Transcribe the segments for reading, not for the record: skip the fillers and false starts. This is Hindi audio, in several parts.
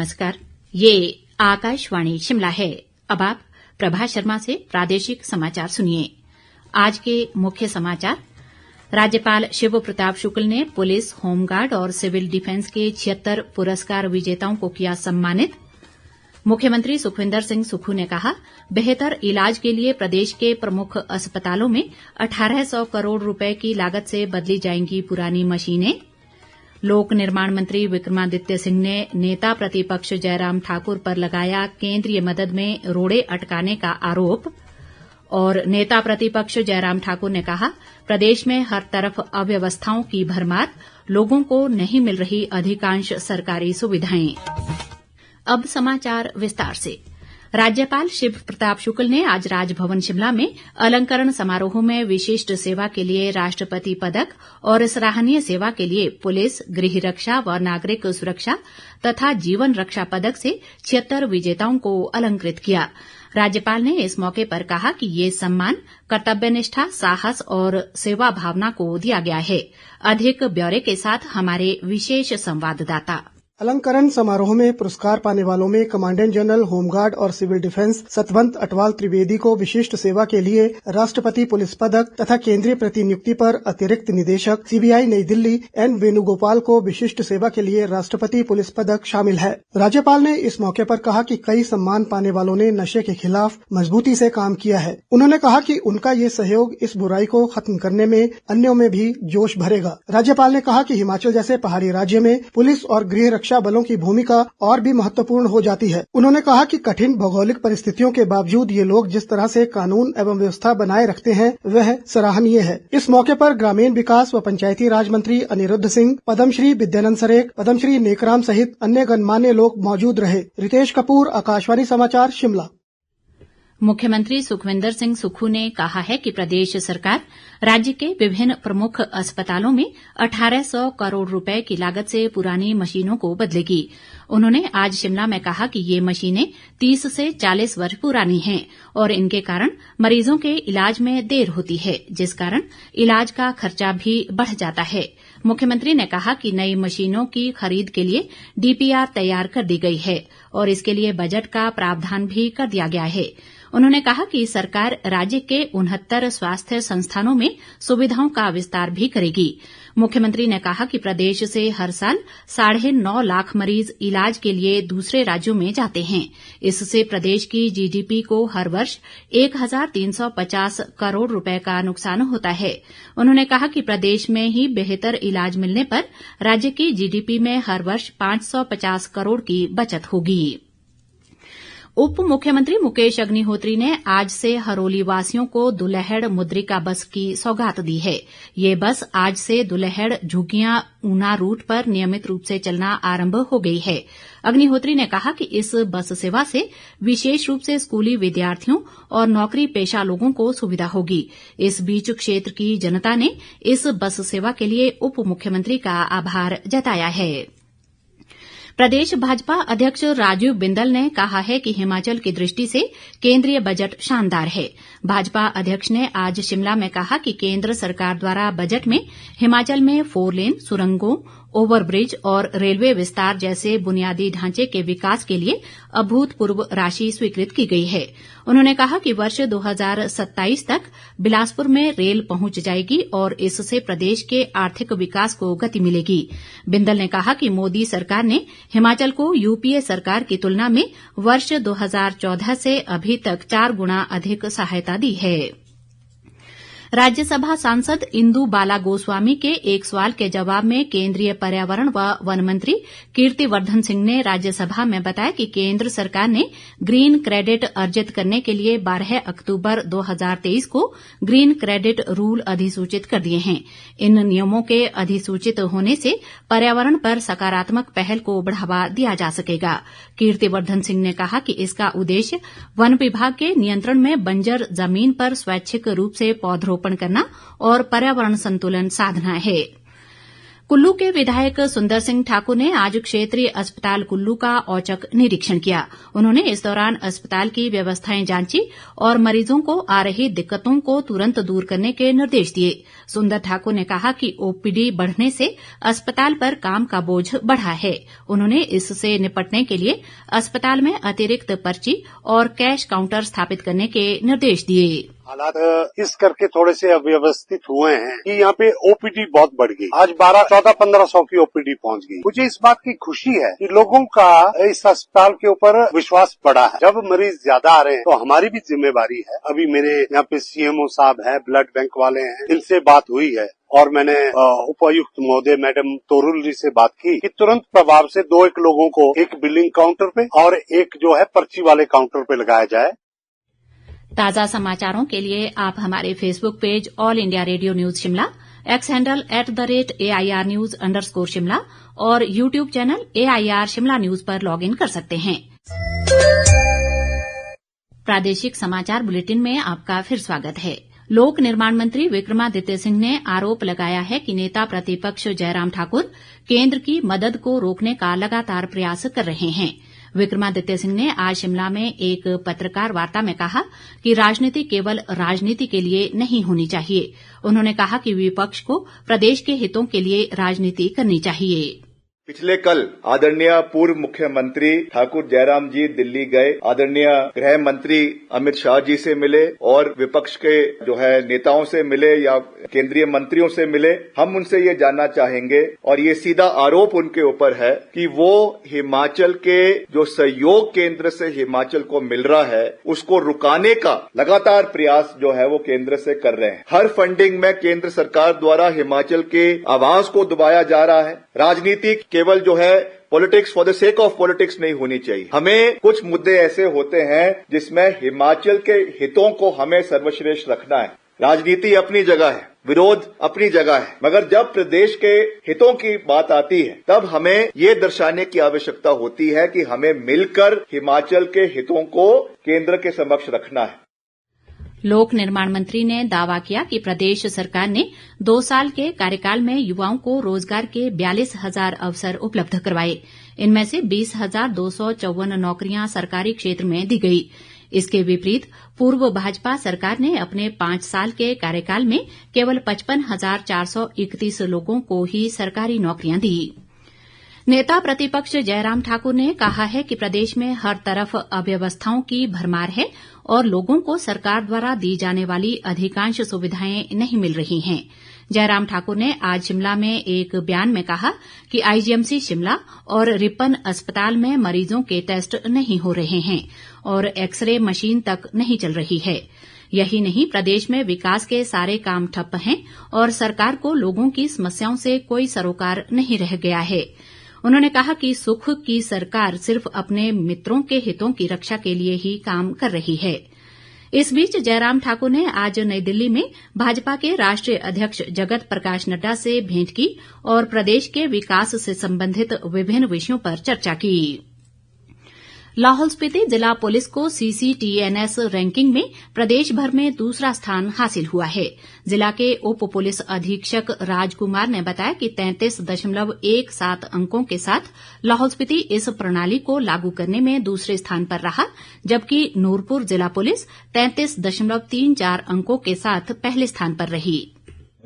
नमस्कार, ये आकाशवाणी शिमला है। अब आप प्रभा शर्मा से प्रादेशिक समाचार सुनिए। आज के मुख्य समाचार। राज्यपाल शिव प्रताप शुक्ल ने पुलिस, होमगार्ड और सिविल डिफेंस के 76 पुरस्कार विजेताओं को किया सम्मानित। मुख्यमंत्री सुखविंदर सिंह सुक्खू ने कहा, बेहतर इलाज के लिए प्रदेश के प्रमुख अस्पतालों में 1800 करोड़ रुपए की लागत से बदली जाएंगी पुरानी मशीनें। लोक निर्माण मंत्री विक्रमादित्य सिंह ने नेता प्रतिपक्ष जयराम ठाकुर पर लगाया केंद्रीय मदद में रोड़े अटकाने का आरोप। और नेता प्रतिपक्ष जयराम ठाकुर ने कहा, प्रदेश में हर तरफ अव्यवस्थाओं की भरमार, लोगों को नहीं मिल रही अधिकांश सरकारी सुविधाएं। अब समाचार विस्तार से। राज्यपाल शिव प्रताप शुक्ल ने आज राजभवन शिमला में अलंकरण समारोह में विशिष्ट सेवा के लिए राष्ट्रपति पदक और सराहनीय सेवा के लिए पुलिस, गृह रक्षा व नागरिक सुरक्षा तथा जीवन रक्षा पदक से 76 विजेताओं को अलंकृत किया। राज्यपाल ने इस मौके पर कहा कि ये सम्मान कर्तव्यनिष्ठा, साहस और सेवा भावना को दिया गया है। अधिक ब्यौरे के साथ हमारे विशेष संवाददाता। अलंकरण समारोह में पुरस्कार पाने वालों में कमांडेंट जनरल होमगार्ड और सिविल डिफेंस सतवंत अटवाल त्रिवेदी को विशिष्ट सेवा के लिए राष्ट्रपति पुलिस पदक तथा केंद्रीय प्रतिनियुक्ति पर अतिरिक्त निदेशक सीबीआई नई दिल्ली एन वेणुगोपाल को विशिष्ट सेवा के लिए राष्ट्रपति पुलिस पदक शामिल है। राज्यपाल ने इस मौके पर कहा कि कई सम्मान पाने वालों ने नशे के खिलाफ मजबूती से काम किया है। उन्होंने कहा कि उनका ये सहयोग इस बुराई को खत्म करने में अन्यों में भी जोश भरेगा। राज्यपाल ने कहा कि हिमाचल जैसे पहाड़ी राज्य में पुलिस और गृह रक्षा बलों की भूमिका और भी महत्वपूर्ण हो जाती है। उन्होंने कहा कि कठिन भौगोलिक परिस्थितियों के बावजूद ये लोग जिस तरह से कानून एवं व्यवस्था बनाए रखते हैं वह सराहनीय है। इस मौके पर ग्रामीण विकास व पंचायती राज मंत्री अनिरुद्ध सिंह, पद्मश्री विद्यानंद सरेख, पद्मश्री नेकराम सहित अन्य गणमान्य लोग मौजूद रहे। रितेश कपूर, आकाशवाणी समाचार, शिमला। मुख्यमंत्री सुखविंदर सिंह सुक्खू ने कहा है कि प्रदेश सरकार राज्य के विभिन्न प्रमुख अस्पतालों में 1800 करोड़ रुपए की लागत से पुरानी मशीनों को बदलेगी। उन्होंने आज शिमला में कहा कि ये मशीनें 30 से 40 वर्ष पुरानी हैं और इनके कारण मरीजों के इलाज में देर होती है, जिस कारण इलाज का खर्चा भी बढ़ जाता है। मुख्यमंत्री ने कहा कि नई मशीनों की खरीद के लिए डीपीआर तैयार कर दी गई है और इसके लिए बजट का प्रावधान भी कर दिया गया है। उन्होंने कहा कि सरकार राज्य के 69 स्वास्थ्य संस्थानों में सुविधाओं का विस्तार भी करेगी। मुख्यमंत्री ने कहा कि प्रदेश से हर साल 9.5 लाख मरीज इलाज के लिए दूसरे राज्यों में जाते हैं। इससे प्रदेश की जीडीपी को हर वर्ष 1350 करोड़ रुपए का नुकसान होता है। उन्होंने कहा कि प्रदेश में ही बेहतर इलाज मिलने पर राज्य की जीडीपी में हर वर्ष 550 करोड़ की बचत होगी। उप मुख्यमंत्री मुकेश अग्निहोत्री ने आज से हरोली वासियों को दुलहेड़ मुद्रिका बस की सौगात दी है। ये बस आज से दुलहेड़ झुग्गियां ऊना रूट पर नियमित रूप से चलना आरंभ हो गई है। अग्निहोत्री ने कहा कि इस बस सेवा से विशेष रूप से स्कूली विद्यार्थियों और नौकरी पेशा लोगों को सुविधा होगी। इस बीच क्षेत्र की जनता ने इस बस सेवा के लिए उप मुख्यमंत्री का आभार जताया है। प्रदेश भाजपा अध्यक्ष राजीव बिंदल ने कहा है कि हिमाचल की दृष्टि से केंद्रीय बजट शानदार है। भाजपा अध्यक्ष ने आज शिमला में कहा कि केंद्र सरकार द्वारा बजट में हिमाचल में 4 लेन, सुरंगों, ओवरब्रिज और रेलवे विस्तार जैसे बुनियादी ढांचे के विकास के लिए अभूतपूर्व राशि स्वीकृत की गई है। उन्होंने कहा कि वर्ष 2027 तक बिलासपुर में रेल पहुंच जाएगी और इससे प्रदेश के आर्थिक विकास को गति मिलेगी। बिंदल ने कहा कि मोदी सरकार ने हिमाचल को यूपीए सरकार की तुलना में वर्ष 2014 से अभी तक 4 गुना अधिक सहायता दी है। राज्यसभा सांसद इंदु बाला गोस्वामी के एक सवाल के जवाब में केंद्रीय पर्यावरण व वन मंत्री कीर्तिवर्धन सिंह ने राज्यसभा में बताया कि केंद्र सरकार ने ग्रीन क्रेडिट अर्जित करने के लिए 12 अक्टूबर 2023 को ग्रीन क्रेडिट रूल अधिसूचित कर दिए हैं। इन नियमों के अधिसूचित होने से पर्यावरण पर सकारात्मक पहल को बढ़ावा दिया जा सकेगा। कीर्तिवर्धन सिंह ने कहा कि इसका उद्देश्य वन विभाग के नियंत्रण में बंजर जमीन पर स्वैच्छिक रूप से पौधरोपण करना और पर्यावरण संतुलन साधना है। कुल्लू के विधायक सुंदर सिंह ठाकुर ने आज क्षेत्रीय अस्पताल कुल्लू का औचक निरीक्षण किया। उन्होंने इस दौरान अस्पताल की व्यवस्थाएं जांची और मरीजों को आ रही दिक्कतों को तुरंत दूर करने के निर्देश दिए। सुंदर ठाकुर ने कहा कि ओपीडी बढ़ने से अस्पताल पर काम का बोझ बढ़ा है। उन्होंने इससे निपटने के लिए अस्पताल में अतिरिक्त पर्ची और कैश काउंटर स्थापित करने के निर्देश दिए। हालात इस करके थोड़े से अव्यवस्थित हुए हैं कि यहाँ पे ओपीडी बहुत बढ़ गई। आज 1400-1500 की ओपीडी पहुँच गई। मुझे इस बात की खुशी है कि लोगों का इस अस्पताल के ऊपर विश्वास बढ़ा है। जब मरीज ज्यादा आ रहे हैं तो हमारी भी जिम्मेवारी है। अभी मेरे यहाँ पे सीएमओ साहब है, ब्लड बैंक वाले हैं, इनसे बात हुई है और मैंने उपायुक्त महोदय मैडम तोरुल जी से बात की कि तुरंत प्रभाव से 2-1 लोगों को एक बिलिंग काउंटर पे और एक जो है पर्ची वाले काउंटर पे लगाया जाए। ताजा समाचारों के लिए आप हमारे Facebook page All India Radio news Shimla, X handle @AIR News_ Shimla और YouTube channel AIR Shimla news पर लॉग इन कर सकते हैं। प्रादेशिक समाचार बुलेटिन में आपका फिर स्वागत है। लोक निर्माण मंत्री विक्रमादित्य सिंह ने आरोप लगाया है कि नेता प्रतिपक्ष जयराम ठाकुर केंद्र की मदद को रोकने का लगातार प्रयास कर रहे हैं। विक्रमादित्य सिंह ने आज शिमला में एक पत्रकार वार्ता में कहा कि राजनीति केवल राजनीति के लिए नहीं होनी चाहिए। उन्होंने कहा कि विपक्ष को प्रदेश के हितों के लिए राजनीति करनी चाहिए। पिछले कल आदरणीय पूर्व मुख्यमंत्री ठाकुर जयराम जी दिल्ली गए, आदरणीय गृह मंत्री अमित शाह जी से मिले और विपक्ष के जो है नेताओं से मिले या केंद्रीय मंत्रियों से मिले। हम उनसे ये जानना चाहेंगे और ये सीधा आरोप उनके ऊपर है कि वो हिमाचल के जो सहयोग केंद्र से हिमाचल को मिल रहा है उसको रुकाने का लगातार प्रयास जो है वो केंद्र से कर रहे हैं। हर फंडिंग में केंद्र सरकार द्वारा हिमाचल के आवाज को दबाया जा रहा है। राजनीति केवल जो है politics for the sake of politics नहीं होनी चाहिए। हमें कुछ मुद्दे ऐसे होते हैं जिसमें हिमाचल के हितों को हमें सर्वश्रेष्ठ रखना है। राजनीति अपनी जगह है, विरोध अपनी जगह है, मगर जब प्रदेश के हितों की बात आती है तब हमें ये दर्शाने की आवश्यकता होती है कि हमें मिलकर हिमाचल के हितों को केंद्र के समक्ष रखना है। लोक निर्माण मंत्री ने दावा किया कि प्रदेश सरकार ने 2 साल के कार्यकाल में युवाओं को रोजगार के 42,000 अवसर उपलब्ध करवाए। इनमें से 20,254 नौकरियां सरकारी क्षेत्र में दी गई। इसके विपरीत पूर्व भाजपा सरकार ने अपने 5 साल के कार्यकाल में केवल 55,431 लोगों को ही सरकारी नौकरियां दी। नेता प्रतिपक्ष जयराम ठाकुर ने कहा है कि प्रदेश में हर तरफ अव्यवस्थाओं की भरमार है और लोगों को सरकार द्वारा दी जाने वाली अधिकांश सुविधाएं नहीं मिल रही हैं। जयराम ठाकुर ने आज शिमला में एक बयान में कहा कि आईजीएमसी शिमला और रिपन अस्पताल में मरीजों के टेस्ट नहीं हो रहे हैं और एक्सरे मशीन तक नहीं चल रही है। यही नहीं, प्रदेश में विकास के सारे काम ठप्प हैं और सरकार को लोगों की समस्याओं से कोई सरोकार नहीं रह गया है। उन्होंने कहा कि सुख की सरकार सिर्फ अपने मित्रों के हितों की रक्षा के लिए ही काम कर रही है। इस बीच जयराम ठाकुर ने आज नई दिल्ली में भाजपा के राष्ट्रीय अध्यक्ष जगत प्रकाश नड्डा से भेंट की और प्रदेश के विकास से संबंधित विभिन्न विषयों पर चर्चा की। लाहौल स्पीति जिला पुलिस को CCTNS रैंकिंग में प्रदेश भर में दूसरा स्थान हासिल हुआ है। जिला के उप पुलिस अधीक्षक राजकुमार ने बताया कि 33.17 अंकों के साथ लाहौल स्पीति इस प्रणाली को लागू करने में दूसरे स्थान पर रहा, जबकि नूरपुर जिला पुलिस 33.34 अंकों के साथ पहले स्थान पर रही।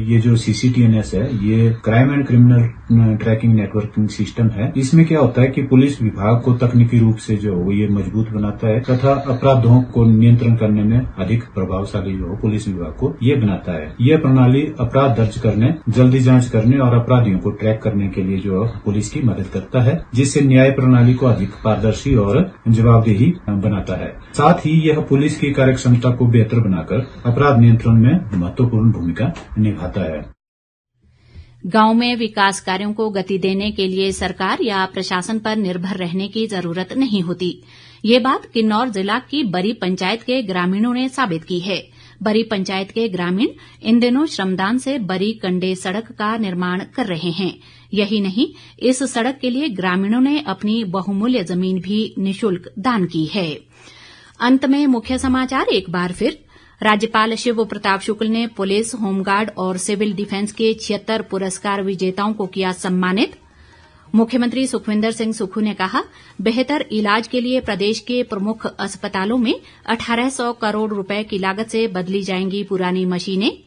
ये जो CCTNS है ये crime and criminal tracking networking system है। इसमें क्या होता है कि पुलिस विभाग को तकनीकी रूप से जो ये मजबूत बनाता है तथा अपराधों को नियंत्रण करने में अधिक प्रभावशाली जो पुलिस विभाग को ये बनाता है। यह प्रणाली अपराध दर्ज करने, जल्दी जांच करने और अपराधियों को ट्रैक करने के लिए जो पुलिस की मदद करता है, जिससे न्याय प्रणाली को अधिक पारदर्शी और जवाबदेही बनाता है। साथ ही यह पुलिस की कार्यक्षमता को बेहतर बनाकर अपराध नियंत्रण में महत्वपूर्ण भूमिका निभाता है। गांव में विकास कार्यों को गति देने के लिए सरकार या प्रशासन पर निर्भर रहने की जरूरत नहीं होती। ये बात किन्नौर जिला की बरी पंचायत के ग्रामीणों ने साबित की है। बरी पंचायत के ग्रामीण इन दिनों श्रमदान से बरी कंडे सड़क का निर्माण कर रहे हैं। यही नहीं, इस सड़क के लिए ग्रामीणों ने अपनी बहुमूल्य जमीन भी निःशुल्क दान की है। अंत में मुख्य समाचार एक बार फिर। राज्यपाल शिव प्रताप शुक्ल ने पुलिस, होमगार्ड और सिविल डिफेंस के 76 पुरस्कार विजेताओं को किया सम्मानित। मुख्यमंत्री सुखविंदर सिंह सुक्खू ने कहा, बेहतर इलाज के लिए प्रदेश के प्रमुख अस्पतालों में 1800 करोड़ रुपए की लागत से बदली जाएंगी पुरानी मशीनें।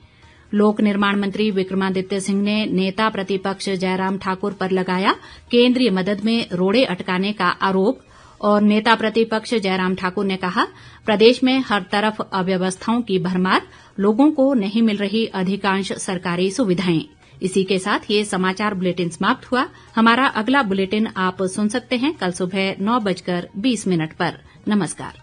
लोक निर्माण मंत्री विक्रमादित्य सिंह ने नेता प्रतिपक्ष जयराम ठाकुर पर लगाया केंद्रीय मदद में रोड़े अटकाने का आरोप। और नेता प्रतिपक्ष जयराम ठाकुर ने कहा, प्रदेश में हर तरफ अव्यवस्थाओं की भरमार, लोगों को नहीं मिल रही अधिकांश सरकारी सुविधाएं। इसी के साथ ये समाचार बुलेटिन समाप्त हुआ। हमारा अगला बुलेटिन आप सुन सकते हैं कल सुबह 9:20 पर। नमस्कार।